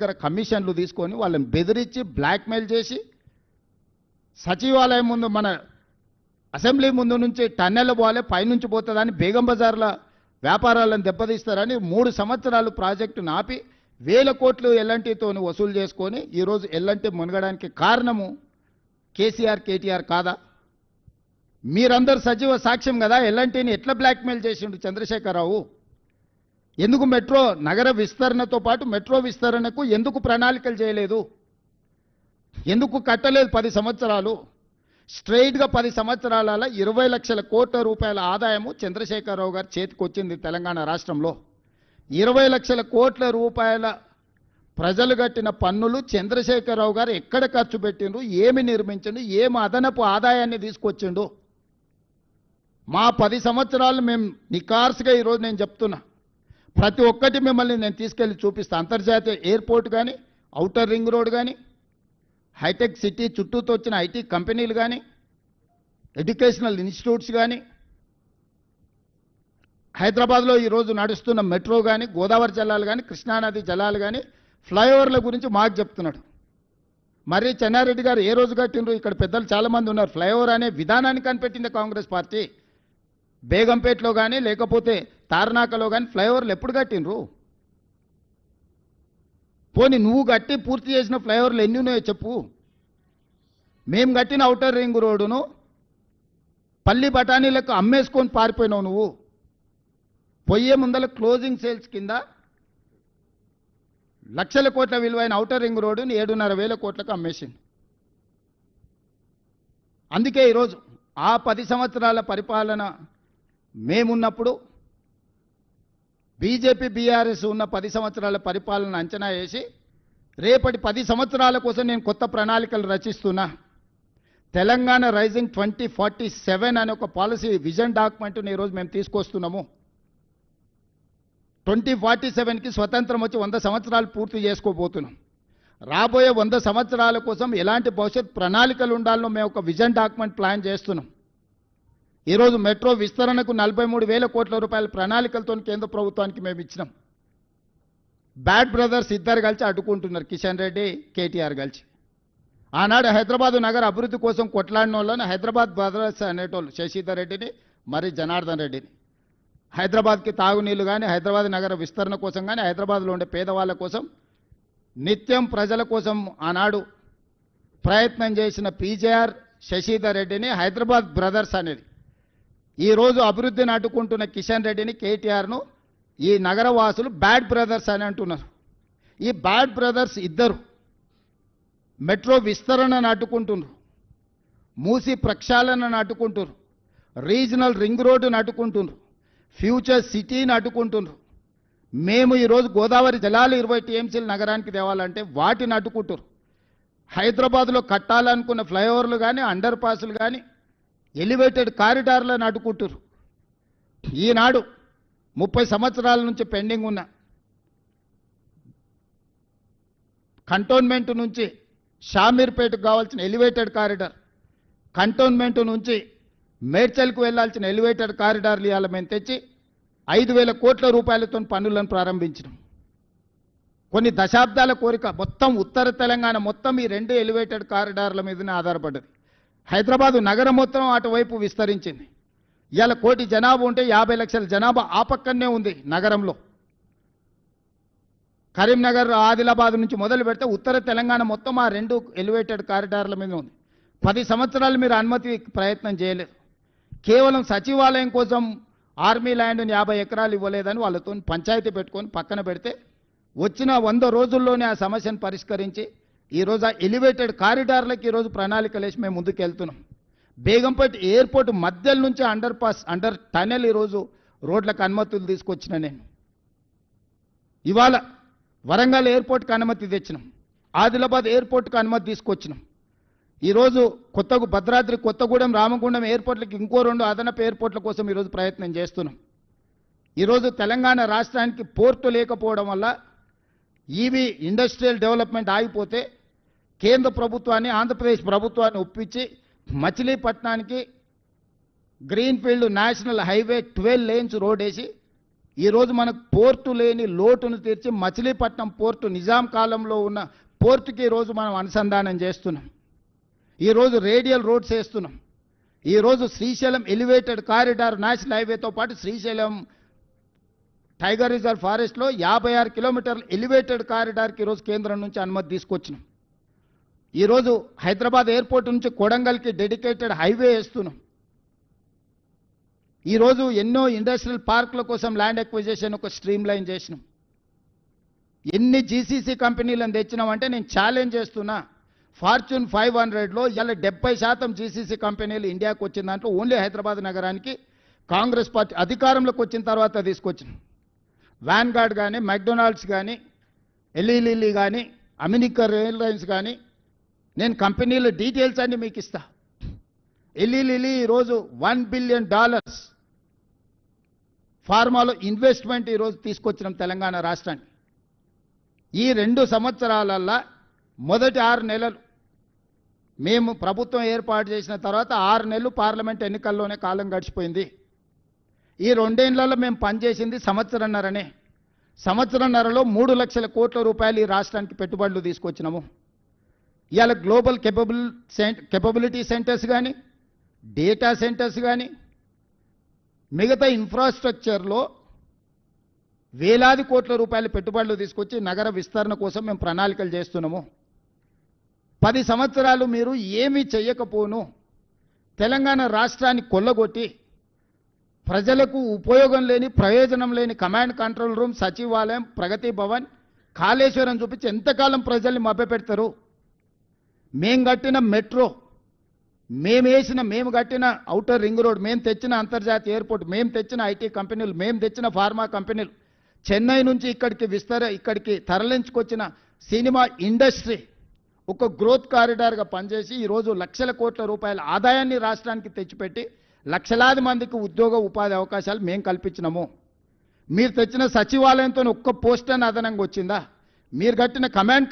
దగ్గర కమిషన్లు తీసుకొని వాళ్ళని బెదిరించి బ్లాక్మెయిల్ చేసి సచివాలయం ముందు మన అసెంబ్లీ ముందు నుంచి టన్నెల్ పోవాలి పైనుంచి పోతుందని బేగం బజార్ల వ్యాపారాలను దెబ్బతీస్తారని 3 సంవత్సరాలు ప్రాజెక్టును ఆపి వేల కోట్లు ఎల్ఎన్టీతో వసూలు చేసుకొని ఈరోజు ఎల్ఎన్టీ మునగడానికి కారణము కేసీఆర్ కేటీఆర్ కాదా? మీరందరూ సజీవ సాక్ష్యం కదా. ఎల్ఎన్టీని ఎట్లా బ్లాక్మెయిల్ చేసిండు చంద్రశేఖరరావు? ఎందుకు మెట్రో నగర విస్తరణతో పాటు మెట్రో విస్తరణకు ఎందుకు ప్రణాళికలు చేయలేదు? ఎందుకు కట్టలేదు? 10 సంవత్సరాలు స్ట్రైట్గా 10 సంవత్సరాల 20 లక్షల కోట్ల రూపాయల ఆదాయము చంద్రశేఖరరావు గారి చేతికి వచ్చింది తెలంగాణ రాష్ట్రంలో. 20 లక్షల కోట్ల రూపాయల ప్రజలు కట్టిన పన్నులు చంద్రశేఖరరావు గారు ఎక్కడ ఖర్చు పెట్టిండ్రు, ఏమి నిర్మించిండు, ఏమి అదనపు ఆదాయాన్ని తీసుకొచ్చిండు? మా 10 సంవత్సరాలు మేము నికార్స్గా ఈరోజు నేను చెప్తున్నా, ప్రతి ఒక్కటి మిమ్మల్ని నేను తీసుకెళ్ళి చూపిస్తాను. అంతర్జాతీయ ఎయిర్పోర్ట్ కానీ, ఔటర్ రింగ్ రోడ్ కానీ, హైటెక్ సిటీ చుట్టూతో వచ్చిన ఐటీ కంపెనీలు కానీ, ఎడ్యుకేషనల్ ఇన్స్టిట్యూట్స్ కానీ, హైదరాబాద్లో ఈరోజు నడుస్తున్న మెట్రో కానీ, గోదావరి జలాలు కానీ, కృష్ణానది జలాలు కానీ, ఫ్లైఓవర్ల గురించి మాకు చెప్తున్నాడు. మరి చెన్నారెడ్డి గారు ఏ రోజు కట్టిండ్రు? ఇక్కడ పెద్దలు చాలామంది ఉన్నారు. ఫ్లైఓవర్ అనే విధానాన్ని కనిపెట్టింది కాంగ్రెస్ పార్టీ. బేగంపేటలో కానీ లేకపోతే తార్నాకలో కానీ ఫ్లైఓవర్లు ఎప్పుడు కట్టిండ్రు? పోనీ నువ్వు కట్టి పూర్తి చేసిన ఫ్లైఓవర్లు ఎన్ని ఉన్నాయో చెప్పు. మేము కట్టిన ఔటర్ రింగ్ రోడ్డును పల్లి బఠానీలకు అమ్మేసుకొని పారిపోయినావు నువ్వు. పోయే ముందల క్లోజింగ్ సేల్స్ కింద లక్షల కోట్ల విలువైన ఔటర్ రింగ్ రోడ్డుని 7,500 కోట్లకు అమ్మేసింది. అందుకే ఈరోజు ఆ 10 సంవత్సరాల పరిపాలన మేమున్నప్పుడు బీజేపీ బీఆర్ఎస్ ఉన్న 10 సంవత్సరాల పరిపాలన అంచనా వేసి రేపటి 10 సంవత్సరాల కోసం నేను కొత్త ప్రణాళికలు రచిస్తున్నా. తెలంగాణ రైజింగ్ 2047 అనే ఒక పాలసీ విజన్ డాక్యుమెంట్ని ఈరోజు మేము తీసుకొస్తున్నాము. 2047కి స్వతంత్రం వచ్చి 100 సంవత్సరాలు పూర్తి చేసుకోబోతున్నాం. రాబోయే 100 సంవత్సరాల కోసం ఎలాంటి భవిష్యత్ ప్రణాళికలు ఉండాలో మేము ఒక విజన్ డాక్యుమెంట్ ప్లాన్ చేస్తున్నాం. ఈరోజు మెట్రో విస్తరణకు 43,000 కోట్ల రూపాయల ప్రణాళికలతో కేంద్ర ప్రభుత్వానికి మేము ఇచ్చినాం. బ్యాడ్ బ్రదర్స్ ఇద్దరు కలిసి అడ్డుకుంటున్నారు, కిషన్ రెడ్డి కేటీఆర్ కలిసి. ఆనాడు హైదరాబాద్ నగర అభివృద్ధి కోసం కొట్లాడిన వాళ్ళని హైదరాబాద్ బ్రదర్స్ అనేటోళ్ళు శశిధర్ రెడ్డిని మరి జనార్దన్ రెడ్డిని. హైదరాబాద్కి తాగునీళ్ళు కానీ, హైదరాబాద్ నగర విస్తరణ కోసం కానీ, హైదరాబాద్లో ఉండే పేదవాళ్ళ కోసం నిత్యం ప్రజల కోసం ఆనాడు ప్రయత్నం చేసిన పీజేఆర్ శశిధర్ రెడ్డిని హైదరాబాద్ బ్రదర్స్ అనేది. ఈరోజు అభివృద్ధిని అడ్డుకుంటున్న కిషన్ రెడ్డిని కేటీఆర్ను ఈ నగరవాసులు బ్యాడ్ బ్రదర్స్ అని అంటున్నారు. ఈ బ్యాడ్ బ్రదర్స్ ఇద్దరు మెట్రో విస్తరణను అడ్డుకుంటున్నారు, మూసి ప్రక్షాళనను అడ్డుకుంటున్నారు, రీజనల్ రింగ్ రోడ్డును అడ్డుకుంటున్నారు, ఫ్యూచర్ సిటీని అడ్డుకుంటున్నారు. మేము ఈరోజు గోదావరి జలాలు 20 టీఎంసీలు నగరానికి తేవాలంటే వాటిని అడ్డుకుంటారు. హైదరాబాద్లో కట్టాలనుకున్న ఫ్లైఓవర్లు కానీ, అండర్ పాస్లు కానీ, ఎలివేటెడ్ కారిడార్లను అడ్డుకుంటారు. ఈనాడు 30 సంవత్సరాల నుంచి పెండింగ్ ఉన్న కంటోన్మెంట్ నుంచి షామీర్పేటకు కావాల్సిన ఎలివేటెడ్ కారిడార్, కంటోన్మెంట్ నుంచి మేడ్చల్కు వెళ్లాల్సిన ఎలివేటెడ్ కారిడార్లు ఇవాళ మేము తెచ్చి 5,000 కోట్ల రూపాయలతో పనులను ప్రారంభించినాం. కొన్ని దశాబ్దాల కోరిక మొత్తం ఉత్తర తెలంగాణ మొత్తం ఈ 2 ఎలివేటెడ్ కారిడార్ల మీదనే ఆధారపడ్డది. హైదరాబాదు నగరం మొత్తం అటువైపు విస్తరించింది. ఇవాళ 1 కోటి జనాభా ఉంటే 50 లక్షల జనాభా ఆ పక్కనే ఉంది నగరంలో. కరీంనగర్ ఆదిలాబాద్ నుంచి మొదలు పెడితే ఉత్తర తెలంగాణ మొత్తం ఆ 2 ఎలివేటెడ్ కారిడార్ల మీద ఉంది. 10 సంవత్సరాలు మీరు అనుమతి ప్రయత్నం చేయలేదు. కేవలం సచివాలయం కోసం ఆర్మీ ల్యాండ్ని 50 ఎకరాలు ఇవ్వలేదని వాళ్ళతో పంచాయతీ పెట్టుకొని పక్కన పెడితే వచ్చిన 100 రోజుల్లోనే ఆ సమస్యను పరిష్కరించి ఈరోజు ఆ ఎలివేటెడ్ కారిడార్లకు ఈరోజు ప్రణాళికలు వేసి మేము ముందుకు వెళ్తున్నాం. బేగంపేట ఎయిర్పోర్ట్ మధ్యల నుంచి అండర్ పాస్, అండర్ టనెల్ ఈరోజు రోడ్లకు అనుమతులు తీసుకొచ్చిన నేను. ఇవాళ వరంగల్ ఎయిర్పోర్ట్కి అనుమతి తెచ్చినాం, ఆదిలాబాద్ ఎయిర్పోర్ట్కి అనుమతి తీసుకొచ్చినాం. ఈరోజు భద్రాద్రి, కొత్తగూడెం, రామగుండం ఎయిర్పోర్ట్లకి ఇంకో 2 అదనపు ఎయిర్పోర్ట్ల కోసం ఈరోజు ప్రయత్నం చేస్తున్నాం. ఈరోజు తెలంగాణ రాష్ట్రానికి పోర్టు లేకపోవడం వల్ల ఈవీ ఇండస్ట్రియల్ డెవలప్మెంట్ ఆగిపోతే కేంద్ర ప్రభుత్వాన్ని, ఆంధ్రప్రదేశ్ ప్రభుత్వాన్ని ఒప్పించి మచిలీపట్నానికి greenfield national highway 12 lanes road వేసి ఈరోజు మనకు పోర్టు లేని లోటును తీర్చి మచిలీపట్నం పోర్టు నిజాం కాలంలో ఉన్న పోర్టుకి ఈరోజు మనం అనుసంధానం చేస్తున్నాం. ఈరోజు రేడియల్ రోడ్స్ వేస్తున్నాం. ఈరోజు శ్రీశైలం ఎలివేటెడ్ కారిడార్ నేషనల్ హైవేతో పాటు శ్రీశైలం టైగర్ రిజర్వ్ ఫారెస్ట్లో 56 కిలోమీటర్ల ఎలివేటెడ్ కారిడార్కి ఈరోజు కేంద్రం నుంచి అనుమతి తీసుకొచ్చినాం. ఈరోజు హైదరాబాద్ ఎయిర్పోర్ట్ నుంచి కొడంగల్కి డెడికేటెడ్ హైవే వేస్తున్నాం. ఈరోజు ఎన్నో ఇండస్ట్రియల్ పార్కుల కోసం ల్యాండ్ ఎక్విజిషన్ ఒక స్ట్రీమ్ లైన్ చేసినాం. ఎన్ని జీసీసీ కంపెనీలను తెచ్చినామంటే నేను ఛాలెంజ్ చేస్తున్నా, ఫార్చ్యూన్ 500లో ఇలా 70% జీసీసీ కంపెనీలు ఇండియాకు వచ్చిన దాంట్లో ఓన్లీ హైదరాబాద్ నగరానికి కాంగ్రెస్ పార్టీ అధికారంలోకి వచ్చిన తర్వాత తీసుకొచ్చినాం. వ్యాన్గార్డ్ కానీ, మెక్డొనాల్డ్స్ కానీ, ఎలీలిలీ కానీ, అమెరికన్ ఎయిర్లైన్స్ కానీ, నేను కంపెనీల డీటెయిల్స్ అన్ని మీకు ఇస్తా. ఎలీలిలీ ఈరోజు $1 బిలియన్ ఫార్మాలో ఇన్వెస్ట్మెంట్ ఈరోజు తీసుకొచ్చినాం తెలంగాణ రాష్ట్రానికి. ఈ 2 సంవత్సరాలల్లా మొదటి 6 నెలలు మేము ప్రభుత్వం ఏర్పాటు చేసిన తర్వాత 6 నెలలు పార్లమెంట్ ఎన్నికల్లోనే కాలం గడిచిపోయింది. ఈ 2 ఏళ్లలో మేము పనిచేసింది సంవత్సరన్నరనే. సంవత్సరన్నరలో 3 లక్షల కోట్ల రూపాయలు ఈ రాష్ట్రానికి పెట్టుబడులు తీసుకొచ్చినాము. ఇవాళ గ్లోబల్ కెపబిలిటీ సెంటర్స్ కానీ, డేటా సెంటర్స్ కానీ, మిగతా ఇన్ఫ్రాస్ట్రక్చర్లో వేలాది కోట్ల రూపాయల పెట్టుబడులు తీసుకొచ్చి నగర విస్తరణ కోసం మేము ప్రణాళికలు చేస్తున్నాము. 10 సంవత్సరాలు మీరు ఏమీ చెయ్యకపోను తెలంగాణ రాష్ట్రాన్ని కొల్లగొట్టి ప్రజలకు ఉపయోగం లేని, ప్రయోజనం లేని కమాండ్ కంట్రోల్ రూమ్, సచివాలయం, ప్రగతి భవన్, కాళేశ్వరం చూపించి ఎంతకాలం ప్రజల్ని మభ్యపెడతారు? మేము కట్టిన మెట్రో, మేము కట్టిన ఔటర్ రింగ్ రోడ్, మేము తెచ్చిన అంతర్జాతీయ ఎయిర్పోర్ట్, మేము తెచ్చిన ఐటీ కంపెనీలు, మేము తెచ్చిన ఫార్మా కంపెనీలు, చెన్నై నుంచి ఇక్కడికి తరలించుకొచ్చిన సినిమా ఇండస్ట్రీ ఒక గ్రోత్ కారిడార్గా పనిచేసి ఈరోజు లక్షల కోట్ల రూపాయల ఆదాయాన్ని రాష్ట్రానికి తెచ్చిపెట్టి లక్షలాది మందికి ఉద్యోగ ఉపాధి అవకాశాలు మేము కల్పించినాము. మీరు తెచ్చిన సచివాలయంతో ఒక్క పోస్ట్ అని అదనంగా వచ్చిందా? మీరు కట్టిన కమాండ్